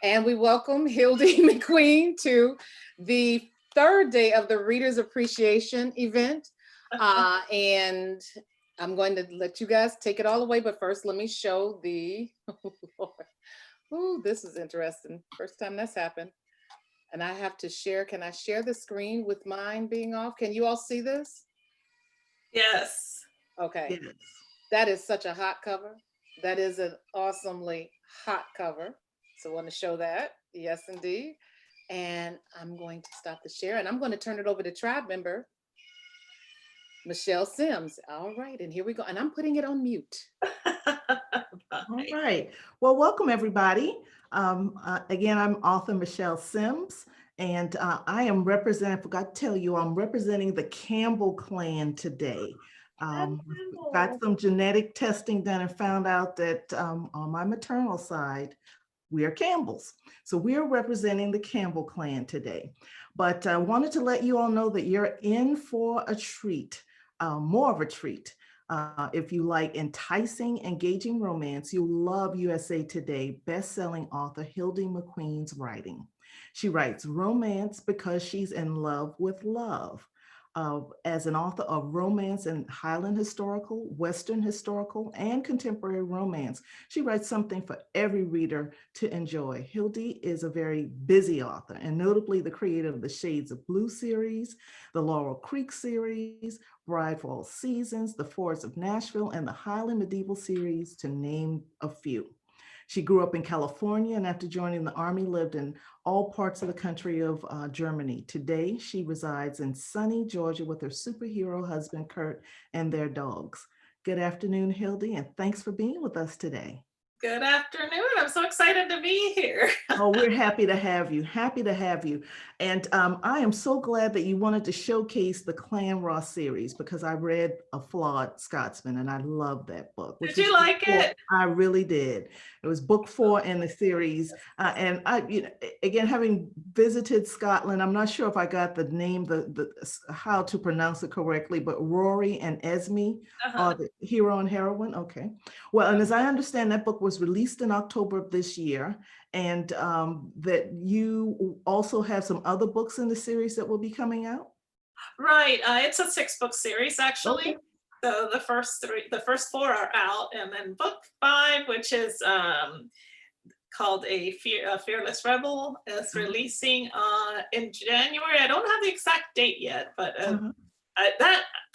And we welcome Hilde McQueen to the third day of the Readers Appreciation event. And I'm going to let you guys take it all away, but first let me show the, oh Lord. Ooh, this is interesting. First time that's happened. And I have to share, can I share the screen with mine being off? Can you all see this? Yes. Okay. Yes. That is such a hot cover. That is an awesomely hot cover. So I want to show that. Yes, indeed. And I'm going to stop the share and I'm going to turn it over to tribe member Michele Sims. All right. And here we go. And I'm putting it on mute. All right. Well, welcome everybody. Again, I'm author Michele Sims, and I am representing, I forgot to tell you, I'm representing the Campbell clan today. Got some genetic testing done and found out that on my maternal side, we are Campbells. So we are representing the Campbell clan today. But I wanted to let you all know that you're in for a treat, more of a treat. If you like enticing, engaging romance, you'll love USA Today best-selling author Hilde McQueen's writing. She writes romance because she's in love with love. As an author of romance and Highland historical, Western historical, and contemporary romance, she writes something for every reader to enjoy. Hilde is a very busy author, and notably the creator of the Shades of Blue series, the Laurel Creek series, Bride for All Seasons, The Forest of Nashville, and the Highland Medieval series, to name a few. She grew up in California and after joining the Army lived in all parts of the country of Germany. Today, she resides in sunny Georgia with her superhero husband, Kurt, and their dogs. Good afternoon, Hilde, and thanks for being with us today. Good afternoon. I'm so excited to be here. Oh, we're happy to have you. Happy to have you. And I am so glad that you wanted to showcase the Clan Ross series because I read A Flawed Scotsman and I love that book. Did you like it? I really did. It was book 4 in the series. And I, again, having visited Scotland, I'm not sure if I got the name, the how to pronounce it correctly, but Rory and Esme are the hero and heroine. Okay. Well, and as I understand, that book was released in October of this year, and that you also have some other books in the series that will be coming out? Right. It's a 6-book series, actually. Okay. So the first 4 are out, and then book 5, which is called a Fearless Rebel, is releasing in January. I don't have the exact date yet, but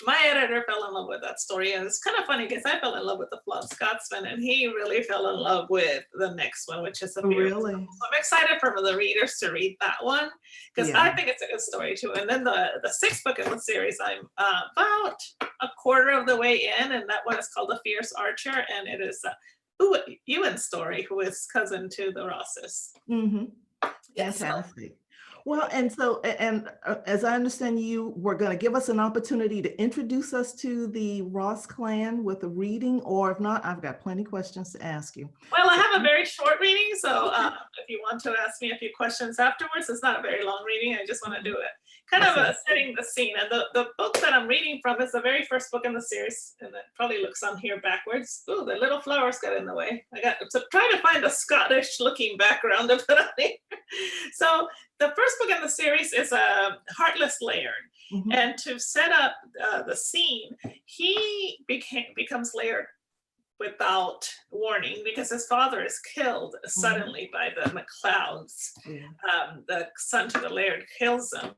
my editor fell in love with that story, and it's kind of funny because I fell in love with The Flawed Scotsman, and he really fell in love with the next one, which is a Really? So I'm excited for the readers to read that one because I think it's a good story too. And then the 6th book in the series, I'm about a quarter of the way in, and that one is called The Fierce Archer, and it is Ewan's story, who is cousin to the Rosses. Mm-hmm. Yes. Fantastic. Well, and so, and as I understand, you were going to give us an opportunity to introduce us to the Ross clan with a reading, or if not, I've got plenty of questions to ask you. Well, I have a very short reading, so if you want to ask me a few questions afterwards, it's not a very long reading. I just want to do it kind of setting the scene. And the book that I'm reading from is the very first book in the series, and it probably looks on here backwards. Oh, the little flowers got in the way. I got to try to find a Scottish looking background to put on here. So the first book in the series is a Heartless Laird. And to set up the scene, he becomes Laird without warning because his father is killed suddenly by the MacLeods. The son to the Laird kills him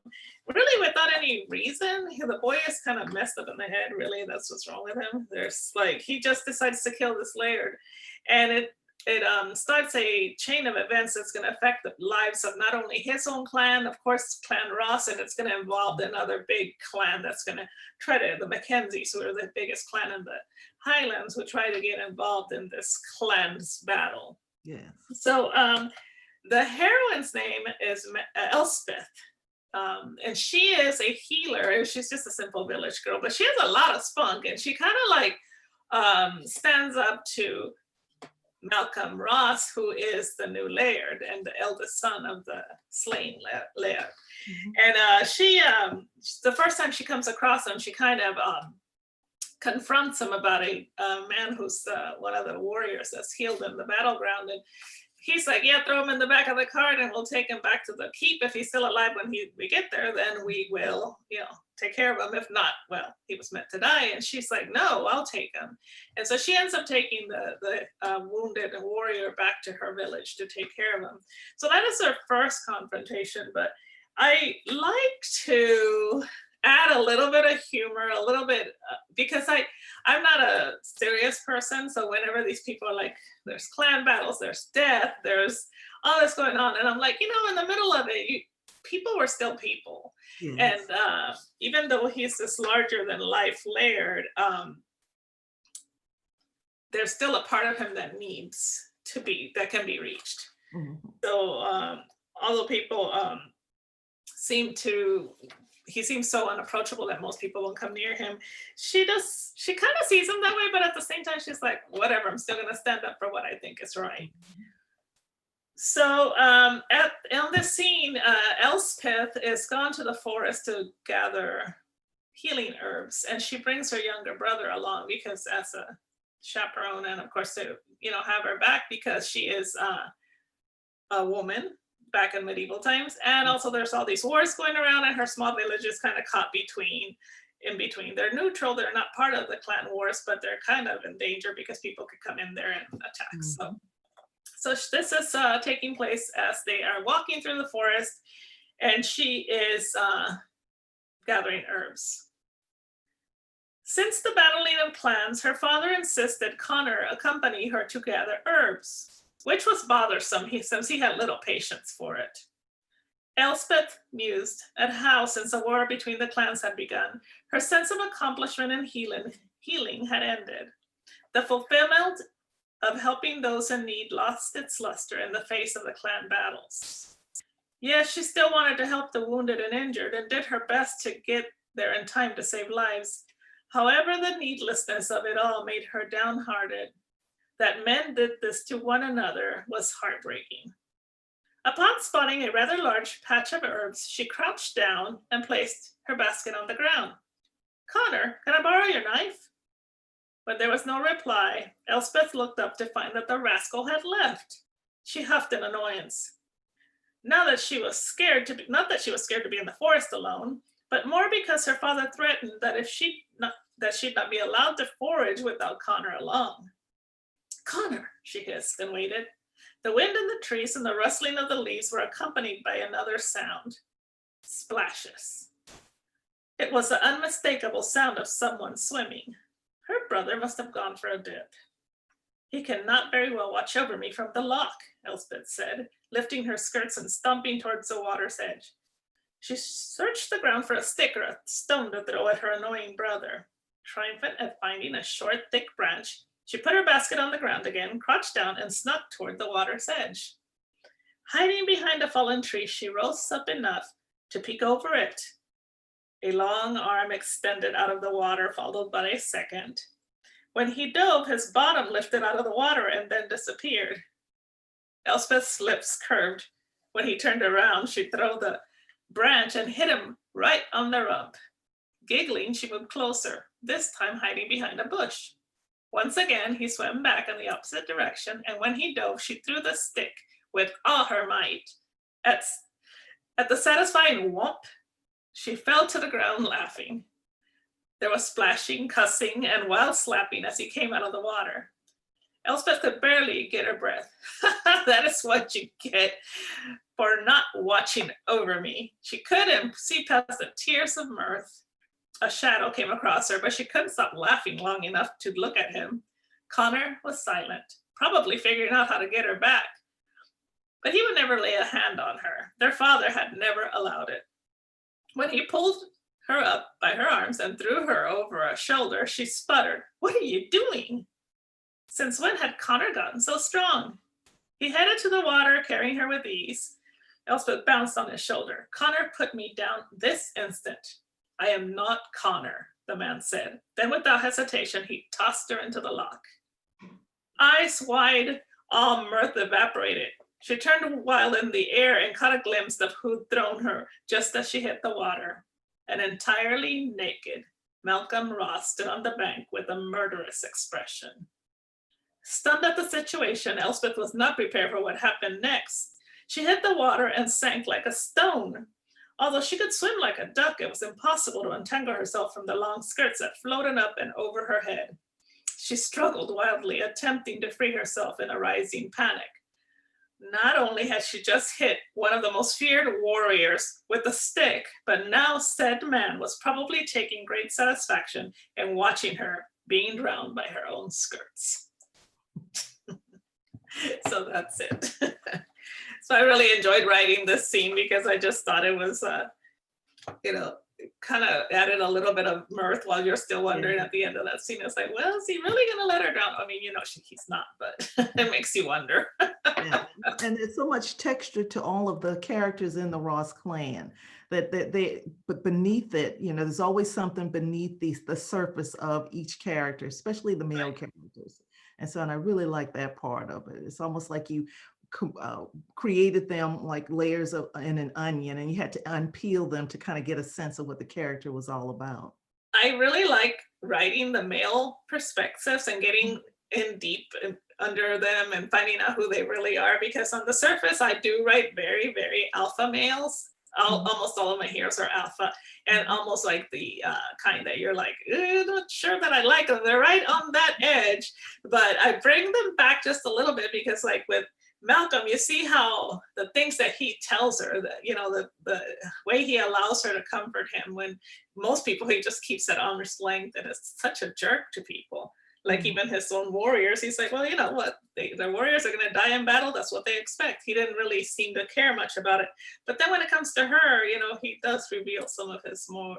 really without any reason. The boy is kind of messed up in the head, really. That's what's wrong with him. There's he just decides to kill this Laird, and it starts a chain of events that's going to affect the lives of not only his own clan, of course, Clan Ross, and it's going to involve another big clan that's going to try to, the Mackenzies, who are the biggest clan in the Highlands, who try to get involved in this clan's battle. Yes. So the heroine's name is Elspeth. And she is a healer, and she's just a simple village girl, but she has a lot of spunk, and she kind of stands up to Malcolm Ross, who is the new Laird and the eldest son of the slain Laird. And she, the first time she comes across him, she kind of confronts him about a man who's one of the warriors that's healed in the battleground. And he's like, yeah, throw him in the back of the cart and we'll take him back to the keep. If he's still alive when we get there, then we will, take care of him. If not, well, he was meant to die. And she's like, no, I'll take him. And so she ends up taking the wounded warrior back to her village to take care of him. So that is her first confrontation. But I like to add a little bit of humor, a little bit, because I'm not a serious person. So whenever these people are like, there's clan battles, there's death, there's all this going on. And I'm like, in the middle of it, people were still people. Yes. And even though he's this larger than life layered, there's still a part of him that can be reached. Mm-hmm. So although people he seems so unapproachable that most people won't come near him, she kind of sees him that way, but at the same time, she's like, whatever, I'm still gonna stand up for what I think is right. So on this scene, Elspeth is gone to the forest to gather healing herbs, and she brings her younger brother along because as a chaperone, and of course to have her back because she is a woman back in medieval times, and also there's all these wars going around, and her small village is kind of caught in between. They're neutral, they're not part of the clan wars, but they're kind of in danger because people could come in there and attack. Mm-hmm. So this is taking place as they are walking through the forest, and she is gathering herbs. Since the battling of clans, her father insisted Connor accompany her to gather herbs, which was bothersome since he had little patience for it. Elspeth mused at how, since the war between the clans had begun, her sense of accomplishment and healing had ended. The fulfillment of helping those in need lost its luster in the face of the clan battles. Yes, she still wanted to help the wounded and injured and did her best to get there in time to save lives. However, the needlessness of it all made her downhearted. That men did this to one another was heartbreaking. Upon spotting a rather large patch of herbs, she crouched down and placed her basket on the ground. Connor, can I borrow your knife? When there was no reply, Elspeth looked up to find that the rascal had left. She huffed in annoyance. Not that she was scared to be in the forest alone, but more because her father threatened that she'd not be allowed to forage without Connor along. Connor, she hissed and waited. The wind in the trees and the rustling of the leaves were accompanied by another sound. Splashes. It was the unmistakable sound of someone swimming. Her brother must have gone for a dip. He cannot very well watch over me from the loch, Elspeth said, lifting her skirts and stomping towards the water's edge. She searched the ground for a stick or a stone to throw at her annoying brother. Triumphant at finding a short, thick branch, she put her basket on the ground again, crouched down, and snuck toward the water's edge. Hiding behind a fallen tree, she rose up enough to peek over it. A long arm extended out of the water, followed by a second. When he dove, his bottom lifted out of the water and then disappeared. Elspeth's lips curved. When he turned around, she threw the branch and hit him right on the rump. Giggling, she moved closer, this time hiding behind a bush. Once again, he swam back in the opposite direction, and when he dove, she threw the stick with all her might. At the satisfying whomp, she fell to the ground laughing. There was splashing, cussing, and wild slapping as he came out of the water. Elspeth could barely get her breath. That is what you get for not watching over me. She couldn't see past the tears of mirth. A shadow came across her, but she couldn't stop laughing long enough to look at him. Connor was silent, probably figuring out how to get her back. But he would never lay a hand on her. Their father had never allowed it. When he pulled her up by her arms and threw her over a shoulder, she sputtered, "What are you doing?" Since when had Connor gotten so strong? He headed to the water, carrying her with ease. Elspeth bounced on his shoulder. "Connor put me down this instant." "I am not Connor," the man said. Then without hesitation, he tossed her into the loch. Eyes wide, all mirth evaporated. She turned wild in the air and caught a glimpse of who'd thrown her just as she hit the water. An entirely naked Malcolm Ross stood on the bank with a murderous expression. Stunned at the situation, Elspeth was not prepared for what happened next. She hit the water and sank like a stone. Although she could swim like a duck, it was impossible to untangle herself from the long skirts that floated up and over her head. She struggled wildly, attempting to free herself in a rising panic. Not only had she just hit one of the most feared warriors with a stick, but now said man was probably taking great satisfaction in watching her being drowned by her own skirts. So that's it. So I really enjoyed writing this scene because I just thought it was, kind of added a little bit of mirth while you're still wondering at the end of that scene. It's like, well, is he really going to let her drown? I mean, he's not, but it makes you wonder. Yeah. And there's so much texture to all of the characters in the Ross clan but beneath it, there's always something beneath the surface of each character, especially the male characters. And I really like that part of it. It's almost like you created them like layers in an onion, and you had to unpeel them to kind of get a sense of what the character was all about. I really like writing the male perspectives and getting in deep under them and finding out who they really are, because on the surface, I do write very, very alpha males. Almost all of my heroes are alpha, and almost like the kind that you're like, not sure that I like them. They're right on that edge, but I bring them back just a little bit because, like with Malcolm, you see how the things that he tells her, that the way he allows her to comfort him, when most people he just keeps at arm's length and is such a jerk to people. Like even his own warriors, he's like, well, you know what, the warriors are going to die in battle. That's what they expect. He didn't really seem to care much about it. But then when it comes to her, he does reveal some of his more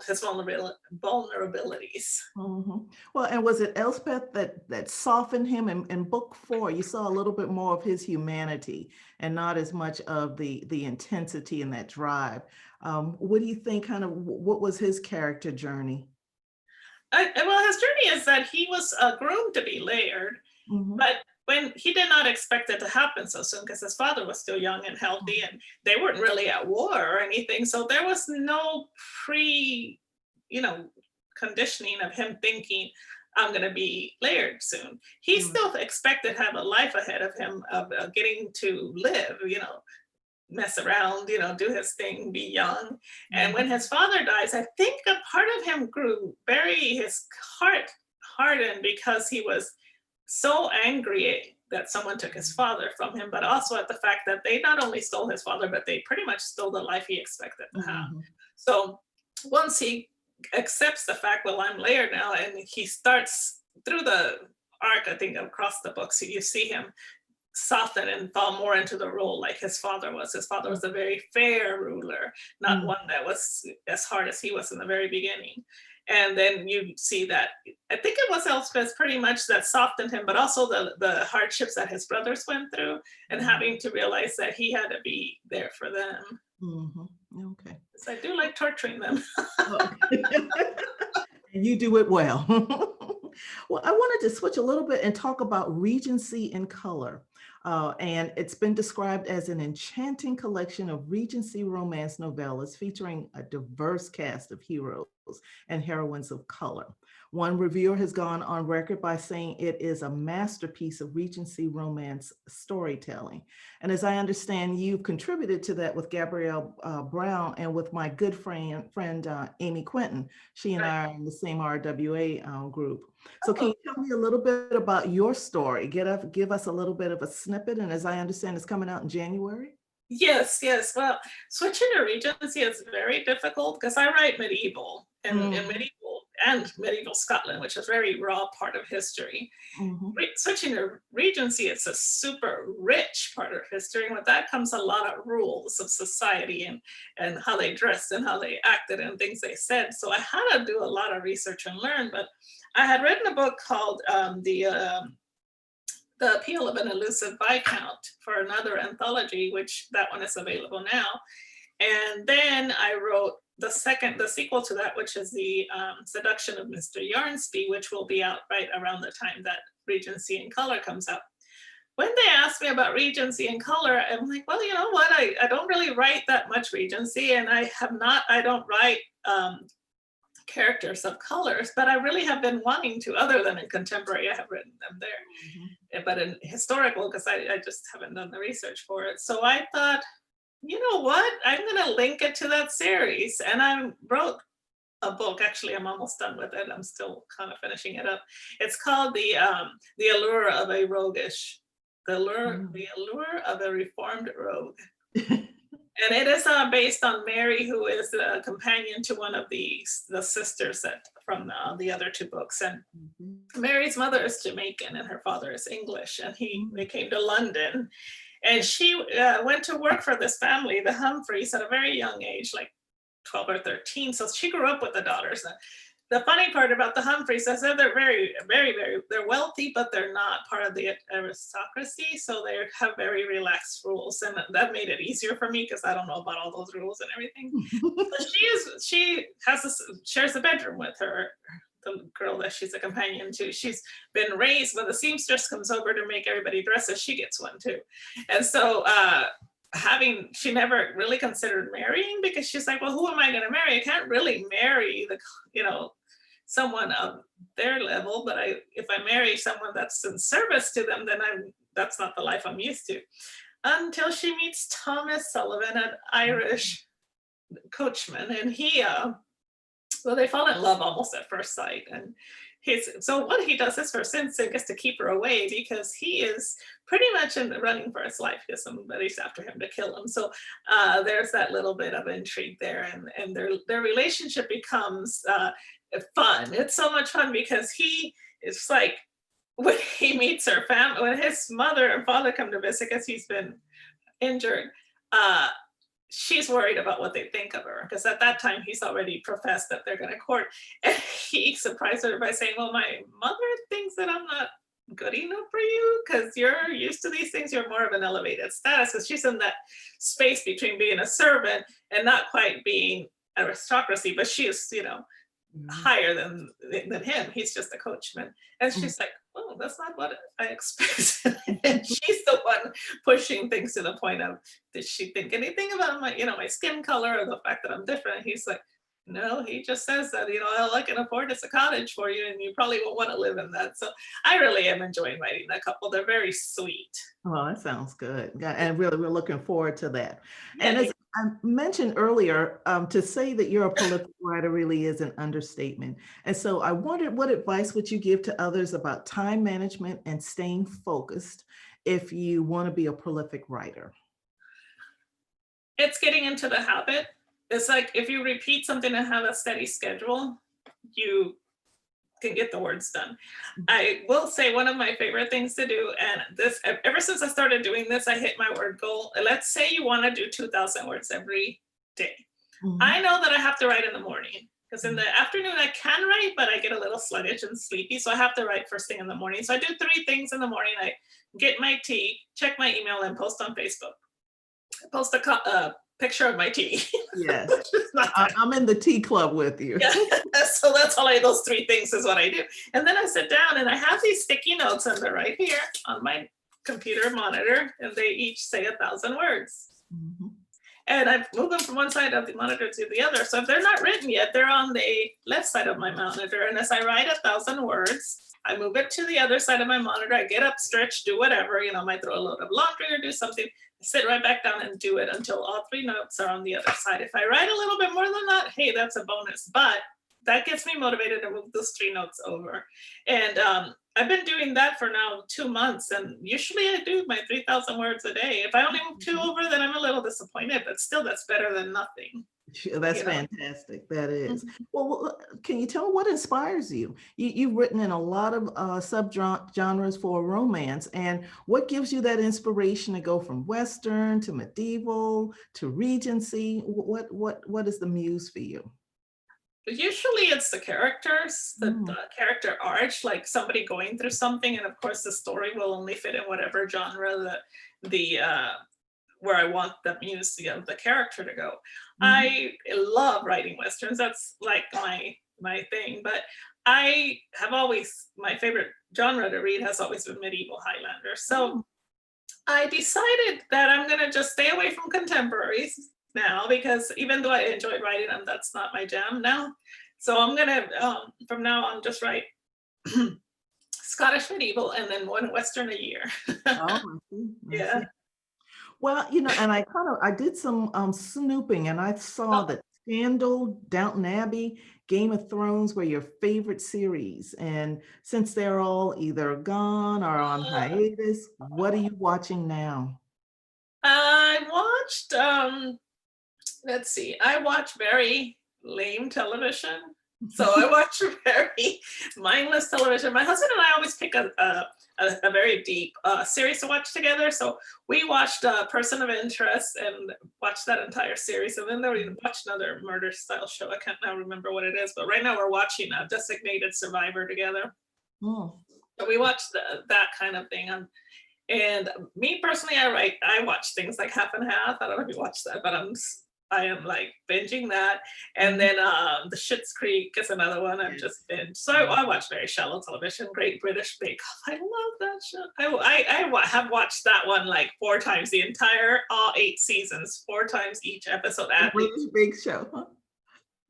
his vulnerabilities. Well, and was it Elspeth that softened him in book 4? You saw a little bit more of his humanity and not as much of the intensity and that drive. What do you think? Kind of what was his character journey? Well, his journey is that he was groomed to be layered, but when he did not expect it to happen so soon, because his father was still young and healthy, and they weren't really at war or anything. So there was no conditioning of him thinking, I'm going to be layered soon. He still expected to have a life ahead of him of getting to live, mess around, do his thing, be young. And when his father dies, I think a part of him his heart hardened, because he was so angry that someone took his father from him, but also at the fact that they not only stole his father, but they pretty much stole the life he expected to have. So once he accepts the fact, well, I'm layered now, and he starts through the arc, I think, across the books, so you see him soften and fall more into the role like his father was. His father was a very fair ruler, not one that was as hard as he was in the very beginning. And then you see that, I think it was Elspeth pretty much that softened him, but also the hardships that his brothers went through, and having to realize that he had to be there for them. Okay. So I do like torturing them. And you do it well. Well, I wanted to switch a little bit and talk about Regency and Color. And it's been described as an enchanting collection of Regency romance novellas featuring a diverse cast of heroes and heroines of color. One reviewer has gone on record by saying it is a masterpiece of Regency romance storytelling. And as I understand, you've contributed to that with Gabrielle Brown and with my good friend Amy Quinton. She and I are in the same RWA group. So can you tell me a little bit about your story? Give us a little bit of a snippet. And as I understand, it's coming out in January. Yes. Well, switching to Regency is very difficult because I write medieval and medieval Scotland, which is a very raw part of history. Switching to Regency, it's a super rich part of history. And with that comes a lot of rules of society and how they dressed and how they acted and things they said. So I had to do a lot of research and learn, but I had written a book called The Appeal of an Elusive Viscount for another anthology, which that one is available now. And then I wrote the sequel to that, which is The Seduction of Mr. Yarnsby, which will be out right around the time that Regency and Color comes out. When they asked me about Regency and Color, I'm like, well, you know what? I don't really write that much Regency, and I don't write characters of colors, but I really have been wanting to, other than in contemporary, I have written them there, but in historical, because I just haven't done the research for it. So I thought, you know what, I'm going to link it to that series. And I wrote a book. Actually, I'm almost done with it. I'm still kind of finishing it up. It's called the Allure of a Roguish, the allure of a reformed rogue. And it is based on Mary, who is a companion to one of the sisters that from the other two books. And Mary's mother is Jamaican and her father is English. And they came to London, and she went to work for this family, the Humphreys, at a very young age, like 12 or 13. So she grew up with the daughters. The funny part about the Humphreys is that they're very, very, very, they're wealthy, but they're not part of the aristocracy. So they have very relaxed rules. And that made it easier for me because I don't know about all those rules and everything. So she shares a bedroom with her, the girl that she's a companion to. She's been raised when the seamstress comes over to make everybody dresses, she gets one too. And so, she never really considered marrying, because she's like, well, who am I going to marry? I can't really marry someone of their level, but if I marry someone that's in service to them, then that's not the life I'm used to. Until she meets Thomas Sullivan, an Irish coachman, and they fall in love almost at first sight. And so what he does is, first instinct is to keep her away, because he is pretty much in the running for his life, because somebody's after him to kill him. So there's that little bit of intrigue there, and their relationship becomes fun. It's so much fun because it's like, when he meets her family, when his mother and father come to visit because he's been injured, she's worried about what they think of her, because at that time he's already professed that they're going to court. And he surprised her by saying, well, my mother thinks that I'm not good enough for you because you're used to these things. You're more of an elevated status, because she's in that space between being a servant and not quite being aristocracy, but she is, higher than him. He's just a coachman. And she's like, oh, that's not what I expected. And she's the one pushing things to the point of, did she think anything about my skin color or the fact that I'm different? And he's like, no, he just says that, all I can afford is a cottage for you, and you probably won't want to live in that. So I really am enjoying writing that couple. They're very sweet. Oh, that sounds good. And really, we're looking forward to that. Yeah. And as I mentioned earlier, to say that you're a prolific writer really is an understatement. And so I wondered, what advice would you give to others about time management and staying focused if you want to be a prolific writer? It's getting into the habit. It's like, if you repeat something and have a steady schedule, you can get the words done. I will say one of my favorite things to do, and this, ever since I started doing this, I hit my word goal. Let's say you want to do 2,000 words every day. I know that I have to write in the morning, because in the afternoon I can write, but I get a little sluggish and sleepy. So I have to write first thing in the morning. So I do 3 things in the morning. I get my tea, check my email, and post on Facebook. I post a picture of my tea. Yes, I'm in the tea club with you. Yeah. So that's those 3 things is what I do. And then I sit down and I have these sticky notes, and they're right here on my computer monitor, and they each say 1,000 words. And I move them from one side of the monitor to the other. So if they're not written yet, they're on the left side of my monitor. And as I write 1,000 words, I move it to the other side of my monitor. I get up, stretch, do whatever, I might throw a load of laundry or do something, sit right back down and do it until all 3 notes are on the other side. If I write a little bit more than that, hey, that's a bonus. But that gets me motivated to move those 3 notes over. And I've been doing that for now 2 months. And usually I do my 3,000 words a day. If I only move 2 over, then I'm a little disappointed, but still that's better than nothing. That's fantastic. That is. Well, can you tell me what inspires you? You've written in a lot of subgenres for romance, and what gives you that inspiration to go from Western to medieval to Regency? What is the muse for you? Usually it's the characters, the character arch, like somebody going through something, and of course the story will only fit in whatever genre the where I want the muse, the character to go. I love writing Westerns. That's like my thing, but I have always, my favorite genre to read has always been medieval Highlander. So I decided that I'm gonna just stay away from contemporaries now, because even though I enjoyed writing them, that's not my jam now. So I'm gonna from now on just write Scottish medieval and then one Western a year. Oh, I see. I Yeah. see. Well, and I did some snooping, and I saw Oh, that Scandal, Downton Abbey, Game of Thrones were your favorite series. And since they're all either gone or on hiatus, what are you watching now? I watched let's see, I watch very lame television. So I watch very mindless television. My husband and I always pick a very deep series to watch together. So we watched Person of Interest and watched that entire series. And then we watched another murder style show. I can't now remember what it is, but right now we're watching Designated Survivor together. Oh. So we watched that kind of thing. And me personally, I watch things like Half and Half. I don't know if you watch that, but I am like binging that. And then the Schitt's Creek is another one I've just binged. So I watch very shallow television. Great British Bake Off. I love that show. I have watched that one like 4 times, the entire all 8 seasons, 4 times each episode. British Big Show. Huh?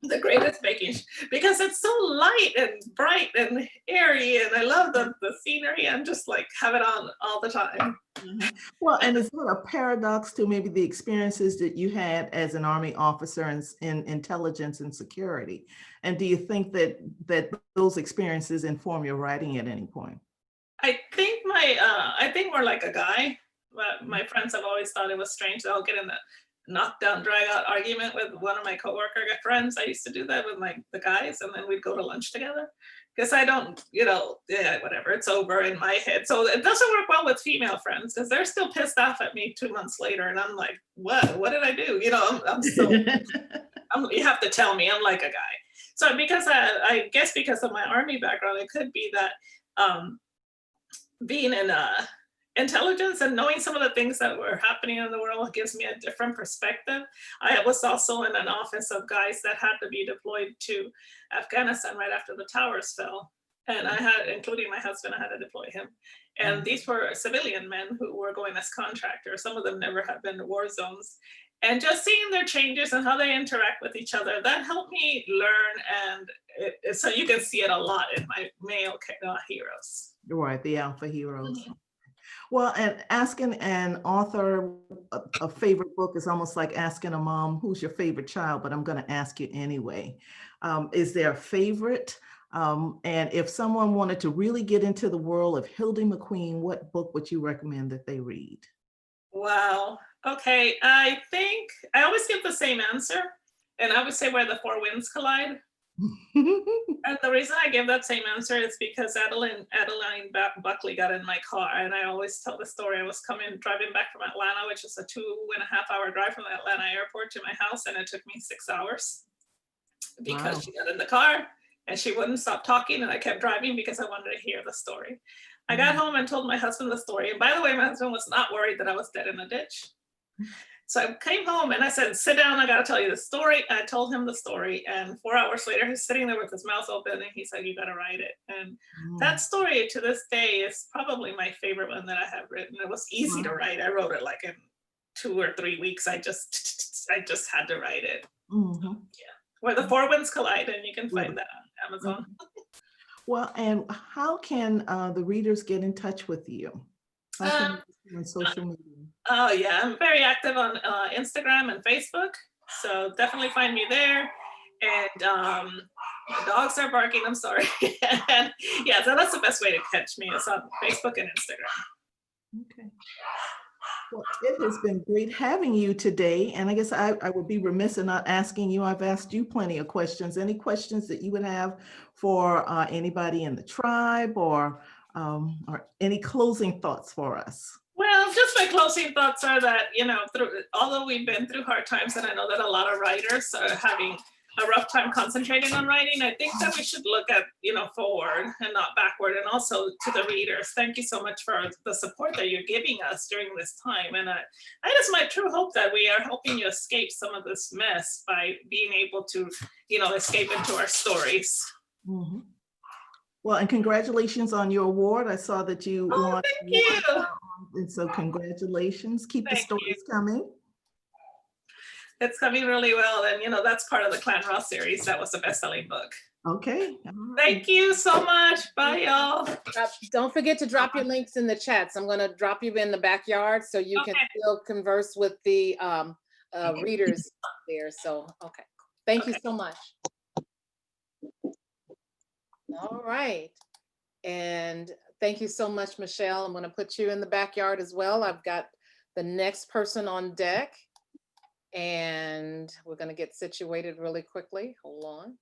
The Greatest Baking, because it's so light and bright and airy, and I love the scenery. I'm just like have it on all the time. Well, and is that a paradox to maybe the experiences that you had as an Army officer in intelligence and security? And do you think that those experiences inform your writing at any point? I think I think more like a guy. But my friends have always thought it was strange that I'll get in a knockdown, drag out argument with one of my coworker friends. I used to do that with the guys, and then we'd go to lunch together. Because I don't, yeah, whatever, it's over in my head. So it doesn't work well with female friends because they're still pissed off at me 2 months later. And I'm like, what did I do? I'm so, you have to tell me, I'm like a guy. So because I guess because of my Army background, it could be that being in intelligence and knowing some of the things that were happening in the world gives me a different perspective. I was also in an office of guys that had to be deployed to Afghanistan right after the towers fell. And I had, including my husband, I had to deploy him. And these were civilian men who were going as contractors. Some of them never had been to war zones. And just seeing their changes and how they interact with each other, that helped me learn. And so you can see it a lot in my male heroes. Right, the alpha heroes. Well, and asking an author a favorite book is almost like asking a mom, who's your favorite child? But I'm going to ask you anyway. Is there a favorite? And if someone wanted to really get into the world of Hilde McQueen, what book would you recommend that they read? Wow. Okay. I think I always give the same answer. And I would say Where the Four Winds Collide. And the reason I give that same answer is because Adeline Buckley got in my car, and I always tell the story. I was driving back from Atlanta, which is a 2.5-hour drive from the Atlanta airport to my house, and it took me 6 hours because she got in the car and she wouldn't stop talking, and I kept driving because I wanted to hear the story. I got home and told my husband the story, and by the way, my husband was not worried that I was dead in a ditch. So I came home and I said, sit down, I gotta tell you the story. I told him the story, and 4 hours later, he's sitting there with his mouth open and he said, you gotta write it. And that story to this day is probably my favorite one that I have written. It was easy to write. I wrote it like in 2 or 3 weeks. I just had to write it. Yeah. Where the Four Winds Collide, and you can find that on Amazon. Well, and how can the readers get in touch with you? How can you on social media? Oh yeah, I'm very active on Instagram and Facebook, so definitely find me there. And my dogs are barking, I'm sorry. And yeah, so that's the best way to catch me is on Facebook and Instagram. Okay. Well, it has been great having you today. And I guess I would be remiss in not asking you, I've asked you plenty of questions. Any questions that you would have for anybody in the tribe or any closing thoughts for us? Well, just my closing thoughts are that, although we've been through hard times, and I know that a lot of writers are having a rough time concentrating on writing, I think that we should look at, forward and not backward. And also to the readers, thank you so much for the support that you're giving us during this time. And it is my true hope that we are helping you escape some of this mess by being able to, escape into our stories. Mm-hmm. Well, and congratulations on your award. I saw that you won. Thank you. And so congratulations. Keep the stories coming. it's coming really well. And, you know, that's part of the Clan Ross series. That was the best-selling book. Okay. Thank you so much. Bye, y'all. Don't forget to drop your links in the chats. I'm gonna drop you in the backyard so you can Okay. still converse with the readers there. So, okay. Thank you Okay. so much. All right. And thank you so much, Michele. I'm gonna put you in the backyard as well. I've got the next person on deck and we're gonna get situated really quickly. Hold on.